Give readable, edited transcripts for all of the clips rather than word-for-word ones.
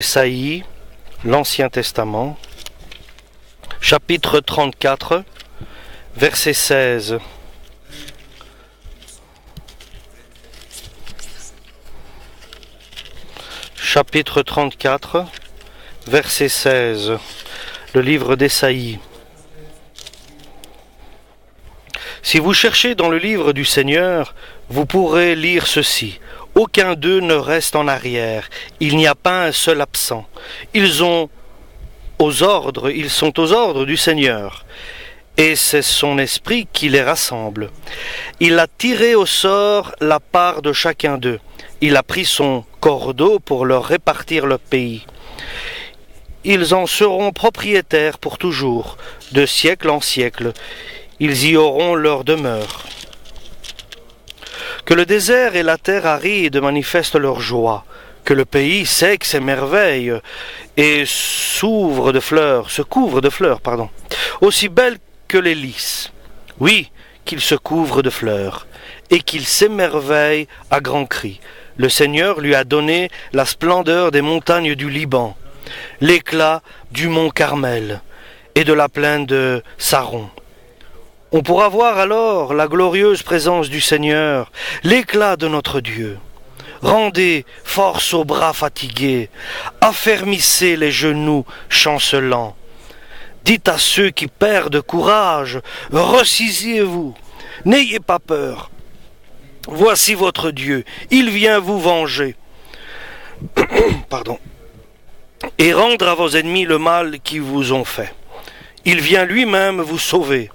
Ésaïe, l'Ancien Testament, chapitre 34, verset 16. Chapitre 34, verset 16. Le livre d'Ésaïe. Si vous cherchez dans le livre du Seigneur, vous pourrez lire ceci. Aucun d'eux ne reste en arrière, il n'y a pas un seul absent. Ils sont aux ordres du Seigneur, et c'est son esprit qui les rassemble. Il a tiré au sort la part de chacun d'eux. Il a pris son cordeau pour leur répartir le pays. Ils en seront propriétaires pour toujours, de siècle en siècle. Ils y auront leur demeure. Que le désert et la terre aride manifestent leur joie, que le pays sec s'émerveille et se couvre de fleurs, aussi belles que les lys. Oui, qu'il se couvre de fleurs, et qu'il s'émerveille à grands cris. Le Seigneur lui a donné la splendeur des montagnes du Liban, l'éclat du mont Carmel et de la plaine de Saron. On pourra voir alors la glorieuse présence du Seigneur, l'éclat de notre Dieu. Rendez force aux bras fatigués, affermissez les genoux chancelants. Dites à ceux qui perdent courage, ressaisissez-vous, n'ayez pas peur. Voici votre Dieu, il vient vous venger. Et rendre à vos ennemis le mal qu'ils vous ont fait. Il vient lui-même vous sauver.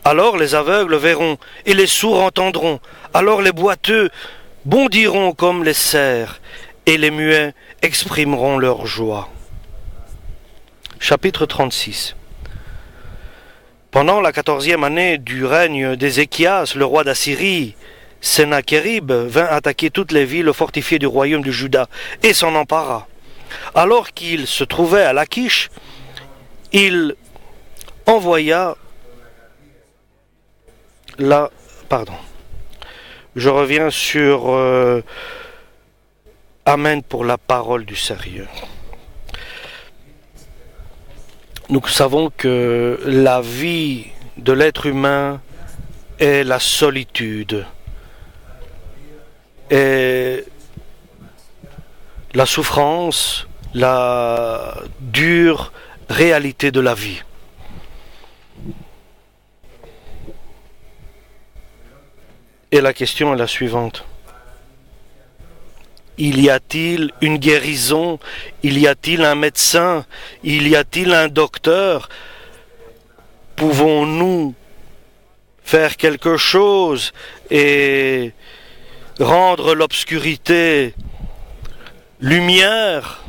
Alors les aveugles verront, et les sourds entendront. Alors les boiteux bondiront comme les cerfs, et les muets exprimeront leur joie. Chapitre 36. Pendant la 14e année du règne d'Ézéchias, le roi d'Assyrie, Sennachérib vint attaquer toutes les villes fortifiées du royaume de Juda, et s'en empara. Alors qu'il se trouvait à Lachish, il envoya Je reviens sur Amen pour la parole du sérieux. Nous savons que la vie de l'être humain est la solitude, et la souffrance, la dure réalité de la vie. Et la question est la suivante. Y a-t-il une guérison? Y a-t-il un médecin? Y a-t-il un docteur? Pouvons-nous faire quelque chose et rendre l'obscurité lumière,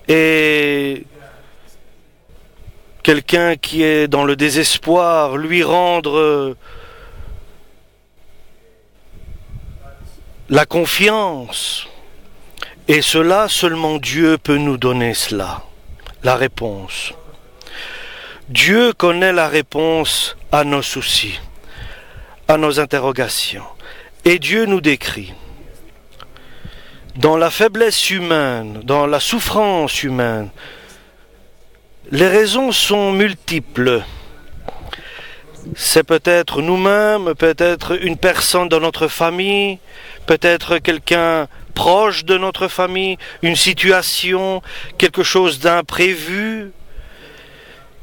et quelqu'un qui est dans le désespoir, lui rendre la confiance? Et cela, seulement Dieu peut nous donner cela, la réponse. Dieu connaît la réponse à nos soucis, à nos interrogations. Et Dieu nous décrit. Dans la faiblesse humaine, dans la souffrance humaine, les raisons sont multiples. C'est peut-être nous-mêmes, peut-être une personne dans notre famille, peut-être quelqu'un proche de notre famille, une situation, quelque chose d'imprévu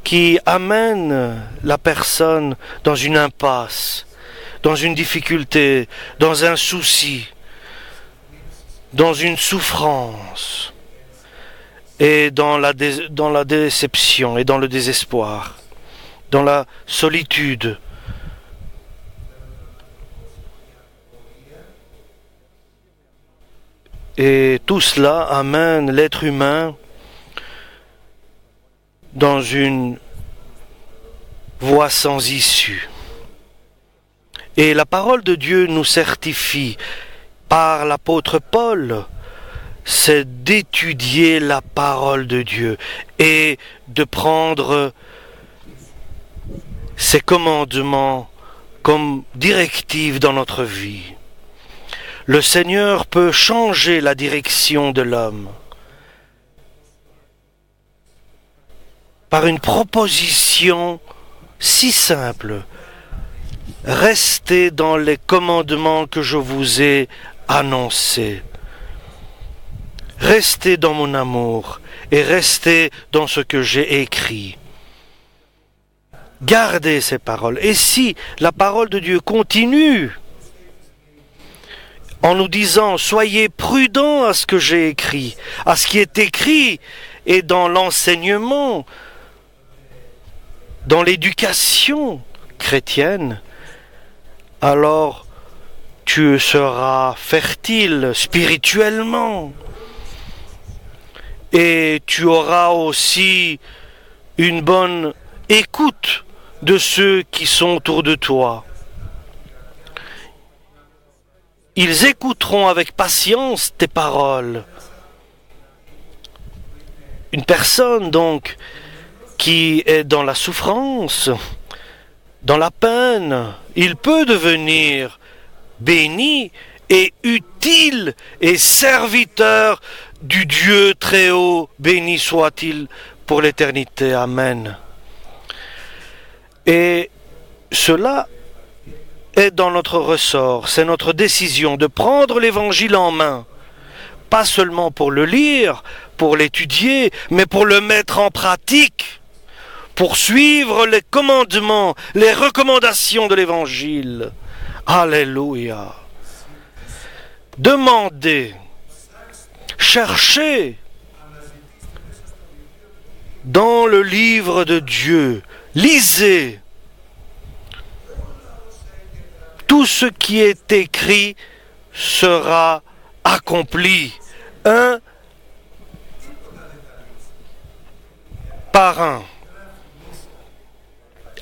qui amène la personne dans une impasse, dans une difficulté, dans un souci, dans une souffrance, et dans la déception et dans le désespoir, dans la solitude. Et tout cela amène l'être humain dans une voie sans issue. Et la parole de Dieu nous certifie par l'apôtre Paul, c'est d'étudier la parole de Dieu et de prendre ses commandements comme directive dans notre vie. Le Seigneur peut changer la direction de l'homme. par une proposition si simple. Restez dans les commandements que je vous ai annoncés. Restez dans mon amour et restez dans ce que j'ai écrit. Gardez ces paroles. Et si la parole de Dieu continue en nous disant « Soyez prudents à ce que j'ai écrit, à ce qui est écrit et dans l'enseignement, dans l'éducation chrétienne, alors tu seras fertile spirituellement et tu auras aussi une bonne écoute de ceux qui sont autour de toi. Ils écouteront avec patience tes paroles. Une personne donc qui est dans la souffrance, dans la peine, il peut devenir béni et utile et serviteur du Dieu très haut, béni soit-il pour l'éternité. Amen. Et cela est dans notre ressort, c'est notre décision de prendre l'Évangile en main, pas seulement pour le lire, pour l'étudier, mais pour le mettre en pratique, pour suivre les commandements, les recommandations de l'Évangile. Alléluia. Demandez, cherchez dans le livre de Dieu, lisez. Tout ce qui est écrit sera accompli, un par un,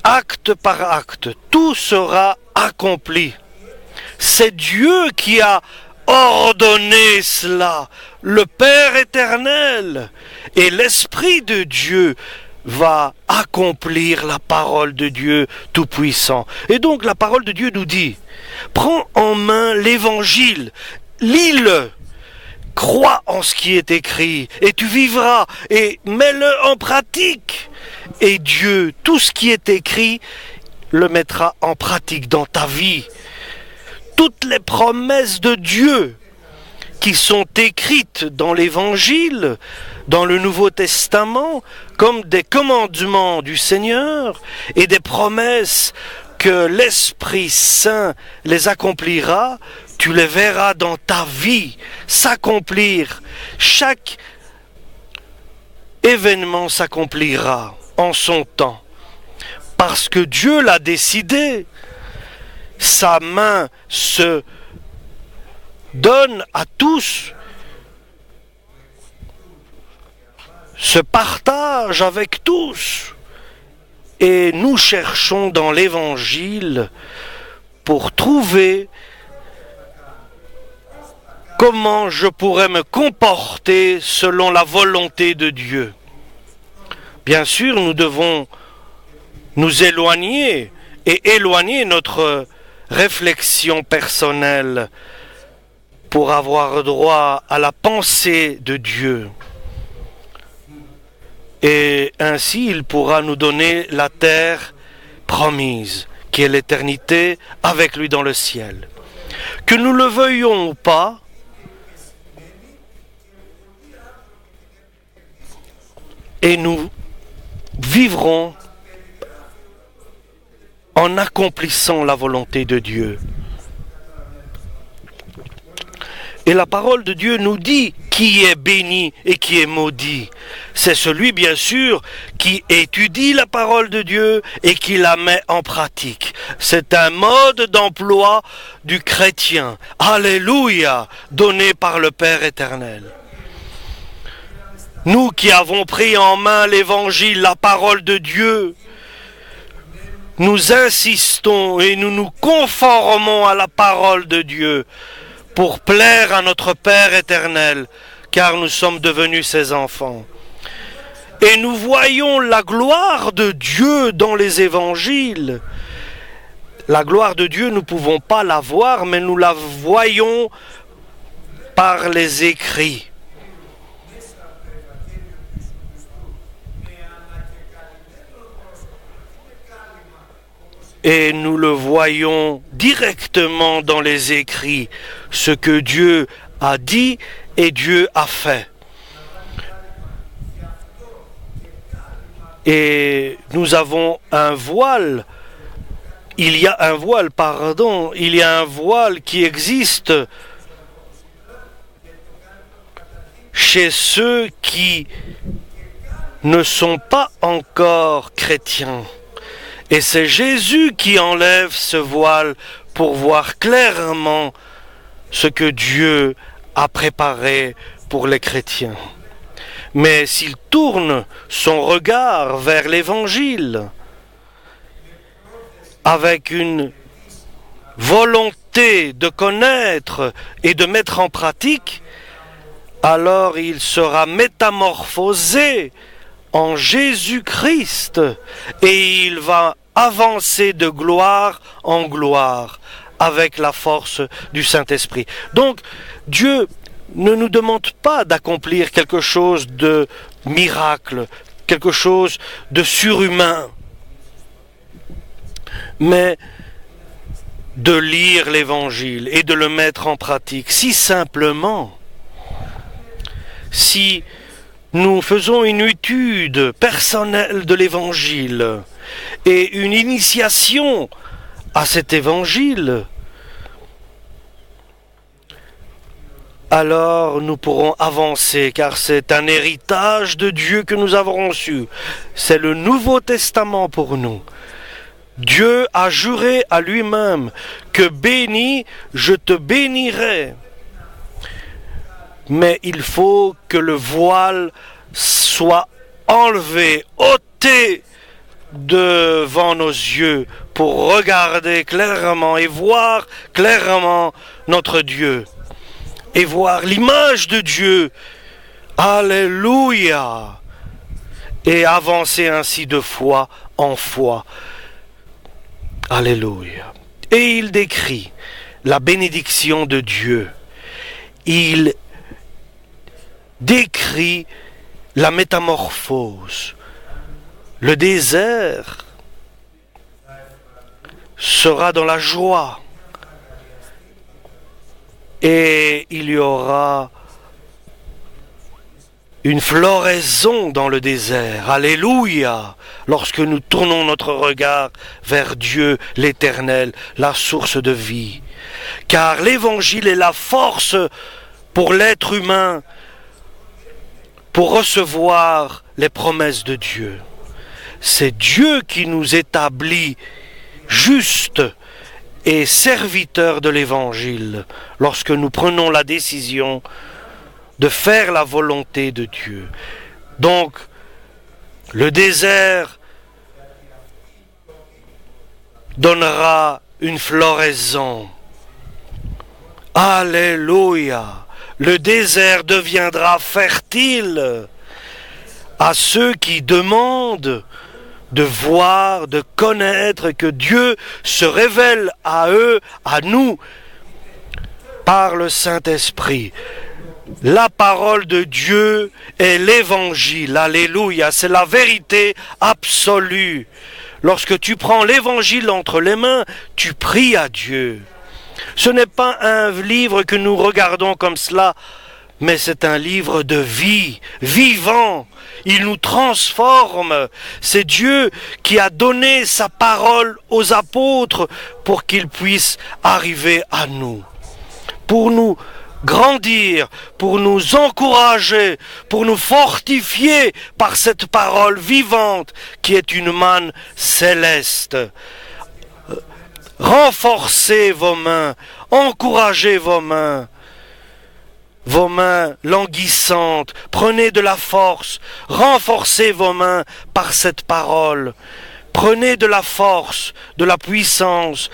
acte par acte, tout sera accompli. C'est Dieu qui a ordonné cela, le Père éternel, et l'Esprit de Dieu va accomplir la parole de Dieu Tout-Puissant. Et donc la parole de Dieu nous dit, prends en main l'Évangile, lis-le, crois en ce qui est écrit, et tu vivras, et mets-le en pratique. Et Dieu, tout ce qui est écrit, le mettra en pratique dans ta vie. Toutes les promesses de Dieu qui sont écrites dans l'Évangile, dans le Nouveau Testament, comme des commandements du Seigneur et des promesses que l'Esprit Saint les accomplira, tu les verras dans ta vie s'accomplir. Chaque événement s'accomplira en son temps, parce que Dieu l'a décidé. Sa main se donne à tous, se partage avec tous, et nous cherchons dans l'Évangile pour trouver comment je pourrais me comporter selon la volonté de Dieu. Bien sûr, nous devons nous éloigner et éloigner notre réflexion personnelle pour avoir droit à la pensée de Dieu. Et ainsi, il pourra nous donner la terre promise, qui est l'éternité avec lui dans le ciel. Que nous le veuillions ou pas, et nous vivrons en accomplissant la volonté de Dieu. Et la parole de Dieu nous dit qui est béni et qui est maudit. C'est celui, bien sûr, qui étudie la parole de Dieu et qui la met en pratique. C'est un mode d'emploi du chrétien. Alléluia, donné par le Père éternel. Nous qui avons pris en main l'Évangile, la parole de Dieu, nous insistons et nous nous conformons à la parole de Dieu pour plaire à notre Père éternel, car nous sommes devenus ses enfants. Et nous voyons la gloire de Dieu dans les évangiles. La gloire de Dieu, nous ne pouvons pas la voir, mais nous la voyons par les écrits. Et nous le voyons directement dans les écrits, ce que Dieu a dit et Dieu a fait. Et nous avons un voile, il y a un voile qui existe chez ceux qui ne sont pas encore chrétiens. Et c'est Jésus qui enlève ce voile pour voir clairement ce que Dieu a préparé pour les chrétiens. Mais s'il tourne son regard vers l'Évangile avec une volonté de connaître et de mettre en pratique, alors il sera métamorphosé en Jésus-Christ et il va avancer de gloire en gloire avec la force du Saint-Esprit. Donc, Dieu ne nous demande pas d'accomplir quelque chose de miracle, quelque chose de surhumain, mais de lire l'Évangile et de le mettre en pratique. Si simplement, si nous faisons une étude personnelle de l'Évangile et une initiation à cet Évangile, alors nous pourrons avancer, car c'est un héritage de Dieu que nous avons reçu. C'est le Nouveau Testament pour nous. Dieu a juré à lui-même que béni, je te bénirai. Mais il faut que le voile soit enlevé, ôté devant nos yeux pour regarder clairement et voir clairement notre Dieu et voir l'image de Dieu. Alléluia! Et avancer ainsi de foi en foi. Alléluia. Et il décrit la bénédiction de Dieu. Il décrit la métamorphose. Le désert sera dans la joie. Et il y aura une floraison dans le désert. Alléluia! Lorsque nous tournons notre regard vers Dieu l'Éternel, la source de vie. Car l'Évangile est la force pour l'être humain pour recevoir les promesses de Dieu. C'est Dieu qui nous établit justes et serviteurs de l'Évangile lorsque nous prenons la décision de faire la volonté de Dieu. Donc, le désert donnera une floraison. Alléluia! Le désert deviendra fertile à ceux qui demandent de voir, de connaître que Dieu se révèle à eux, à nous, par le Saint-Esprit. La parole de Dieu est l'Évangile. Alléluia, c'est la vérité absolue. Lorsque tu prends l'Évangile entre les mains, tu pries à Dieu. Ce n'est pas un livre que nous regardons comme cela, mais c'est un livre de vie, vivant. Il nous transforme. C'est Dieu qui a donné sa parole aux apôtres pour qu'ils puissent arriver à nous, pour nous grandir, pour nous encourager, pour nous fortifier par cette parole vivante qui est une manne céleste. Renforcez vos mains, encouragez vos mains languissantes, prenez de la force, renforcez vos mains par cette parole, prenez de la force, de la puissance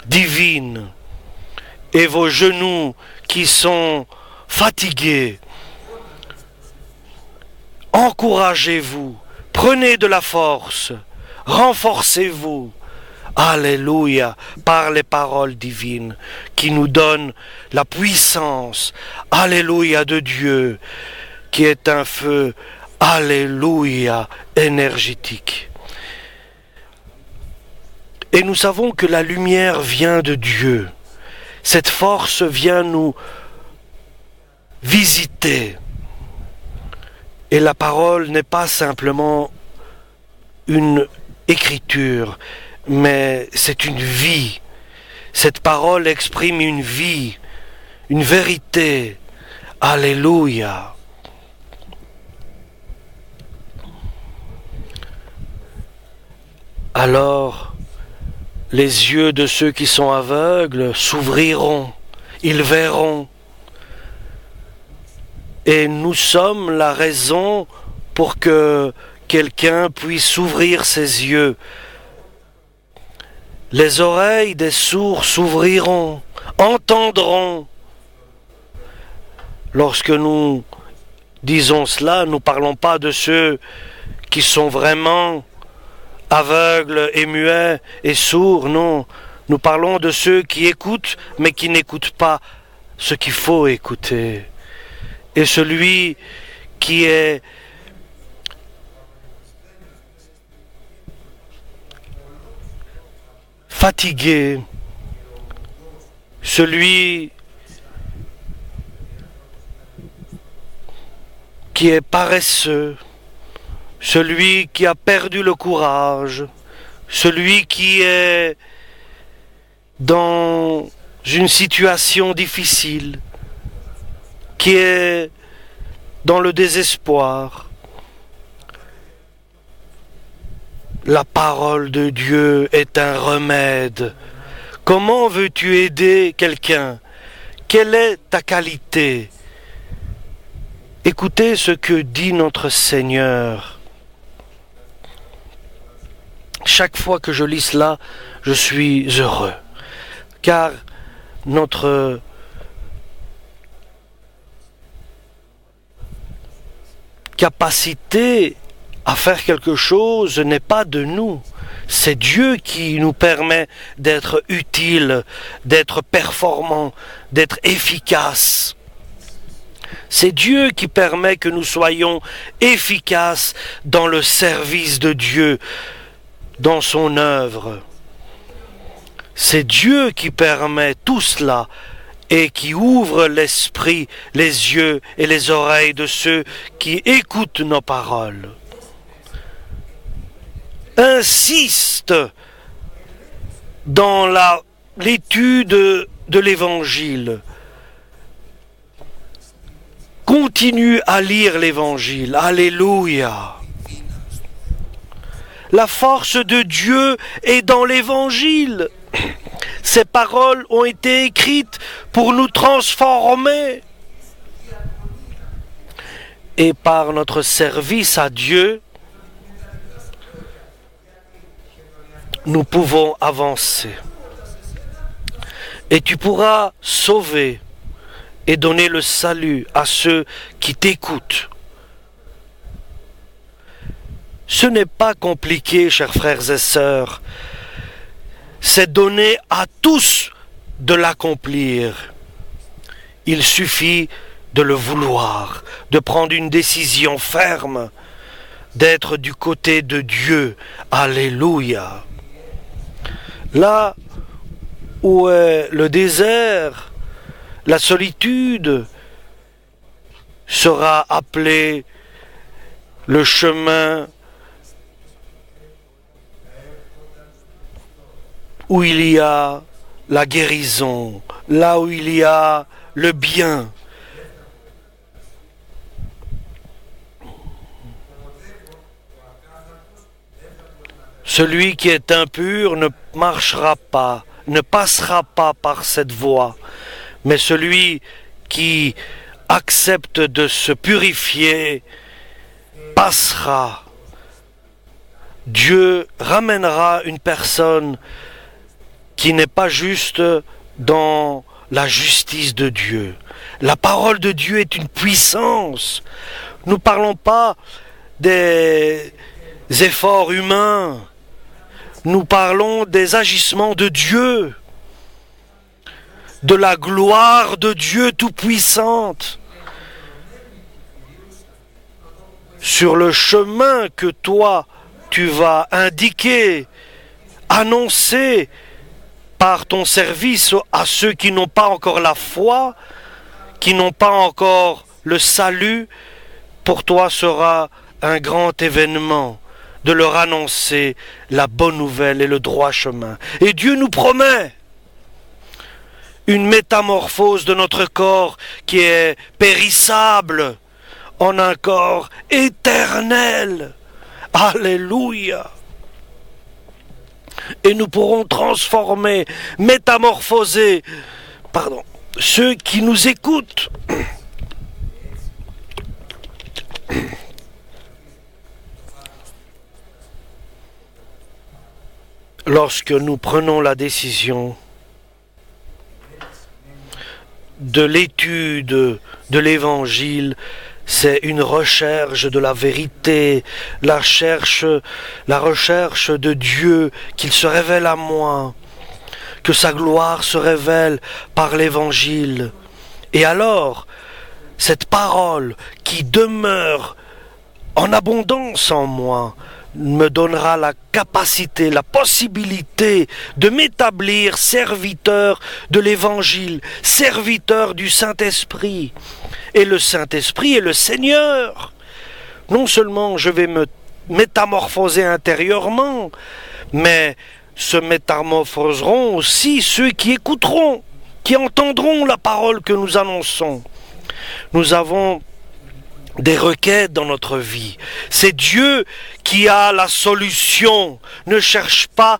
divine, et vos genoux qui sont fatigués, encouragez-vous, prenez de la force, renforcez-vous. Alléluia, par les paroles divines qui nous donnent la puissance, alléluia, de Dieu, qui est un feu, alléluia, énergétique. Et nous savons que la lumière vient de Dieu. Cette force vient nous visiter. Et la parole n'est pas simplement une écriture, mais c'est une vie. Cette parole exprime une vie, une vérité. Alléluia. Alors, les yeux de ceux qui sont aveugles s'ouvriront, ils verront. Et nous sommes la raison pour que quelqu'un puisse ouvrir ses yeux. Les oreilles des sourds s'ouvriront, entendront. Lorsque nous disons cela, nous ne parlons pas de ceux qui sont vraiment aveugles et muets et sourds, non. Nous parlons de ceux qui écoutent, mais qui n'écoutent pas ce qu'il faut écouter. Et celui qui est fatigué, celui qui est paresseux, celui qui a perdu le courage, celui qui est dans une situation difficile, qui est dans le désespoir. La parole de Dieu est un remède. Comment veux-tu aider quelqu'un? Quelle est ta qualité? Écoutez ce que dit notre Seigneur. Chaque fois que je lis cela, je suis heureux, car notre capacité à faire quelque chose n'est pas de nous. C'est Dieu qui nous permet d'être utiles, d'être performants, d'être efficaces. C'est Dieu qui permet que nous soyons efficaces dans le service de Dieu, dans son œuvre. C'est Dieu qui permet tout cela et qui ouvre l'esprit, les yeux et les oreilles de ceux qui écoutent nos paroles. Insiste dans l'étude de l'Évangile. Continue à lire l'Évangile. Alléluia. La force de Dieu est dans l'Évangile. Ces paroles ont été écrites pour nous transformer. Et par notre service à Dieu, nous pouvons avancer. Et tu pourras sauver et donner le salut à ceux qui t'écoutent. Ce n'est pas compliqué, chers frères et sœurs. C'est donné à tous de l'accomplir. Il suffit de le vouloir, de prendre une décision ferme, d'être du côté de Dieu. Alléluia. Là où est le désert, la solitude sera appelée le chemin où il y a la guérison, là où il y a le bien. Celui qui est impur ne marchera pas, ne passera pas par cette voie, mais celui qui accepte de se purifier passera. Dieu ramènera une personne qui n'est pas juste dans la justice de Dieu. La parole de Dieu est une puissance. Nous ne parlons pas des efforts humains. Nous parlons des agissements de Dieu, de la gloire de Dieu tout-puissante. Sur le chemin que toi, tu vas indiquer annoncer par ton service à ceux qui n'ont pas encore la foi, qui n'ont pas encore le salut, pour toi sera un grand événement de leur annoncer la bonne nouvelle et le droit chemin. Et Dieu nous promet une métamorphose de notre corps qui est périssable en un corps éternel. Alléluia! Et nous pourrons transformer, métamorphoser, ceux qui nous écoutent. Lorsque nous prenons la décision de l'étude de l'Évangile, c'est une recherche de la vérité, la recherche de Dieu, qu'il se révèle à moi, que sa gloire se révèle par l'Évangile. Et alors, cette parole qui demeure en abondance en moi me donnera la capacité, la possibilité de m'établir serviteur de l'Évangile, serviteur du Saint-Esprit. Et le Saint-Esprit est le Seigneur. Non seulement je vais me métamorphoser intérieurement, mais se métamorphoseront aussi ceux qui écouteront, qui entendront la parole que nous annonçons. Nous avons des requêtes dans notre vie. C'est Dieu qui a la solution. Ne cherche pas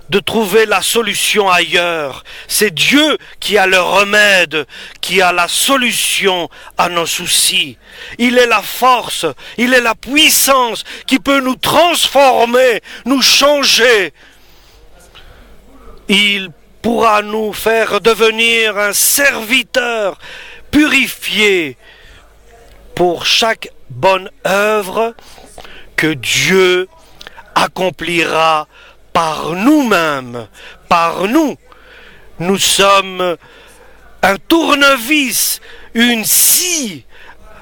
de trouver la solution ailleurs. C'est Dieu qui a le remède, qui a la solution à nos soucis. Il est la force, il est la puissance qui peut nous transformer, nous changer. Il pourra nous faire devenir un serviteur purifié pour chaque bonne œuvre que Dieu accomplira par nous-mêmes, par nous. Nous sommes un tournevis, une scie,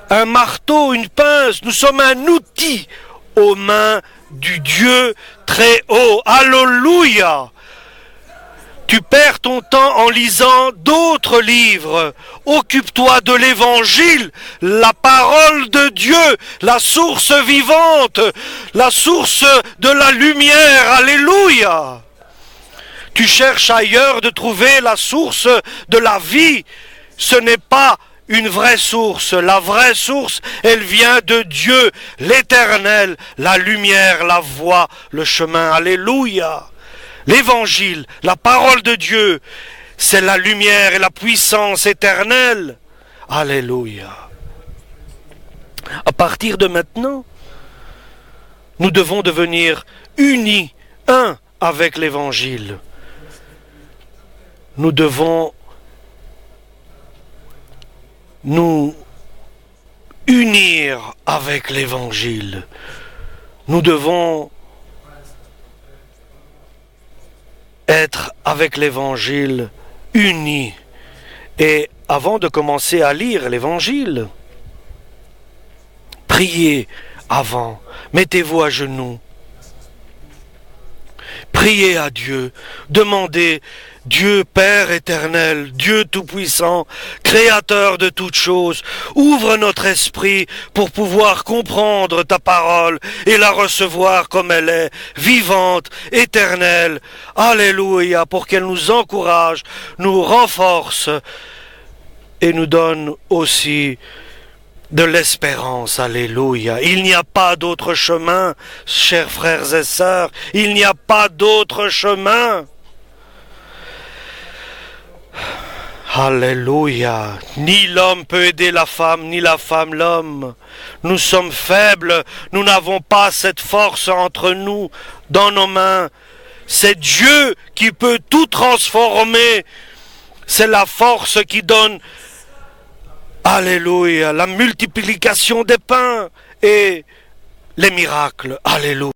un marteau, une pince. Nous sommes un outil aux mains du Dieu très haut. Alléluia! Tu perds ton temps en lisant d'autres livres. Occupe-toi de l'Évangile, la parole de Dieu, la source vivante, la source de la lumière. Alléluia! Tu cherches ailleurs de trouver la source de la vie. Ce n'est pas une vraie source. La vraie source, elle vient de Dieu, l'Éternel, la lumière, la voie, le chemin. Alléluia! L'Évangile, la parole de Dieu, c'est la lumière et la puissance éternelle. Alléluia. À partir de maintenant, nous devons devenir unis, un avec l'Évangile. Nous devons nous unir avec l'Évangile. Nous devons être avec l'Évangile unis. Et avant de commencer à lire l'Évangile, priez avant, mettez-vous à genoux, priez à Dieu, demandez Dieu Père éternel, Dieu tout-puissant, créateur de toutes choses, ouvre notre esprit pour pouvoir comprendre ta parole et la recevoir comme elle est, vivante, éternelle. Alléluia, pour qu'elle nous encourage, nous renforce et nous donne aussi de l'espérance. Alléluia. Il n'y a pas d'autre chemin, chers frères et sœurs, il n'y a pas d'autre chemin. Alléluia. Ni l'homme peut aider la femme, ni la femme l'homme. Nous sommes faibles, nous n'avons pas cette force entre nous, dans nos mains. C'est Dieu qui peut tout transformer. C'est la force qui donne, alléluia, la multiplication des pains et les miracles. Alléluia.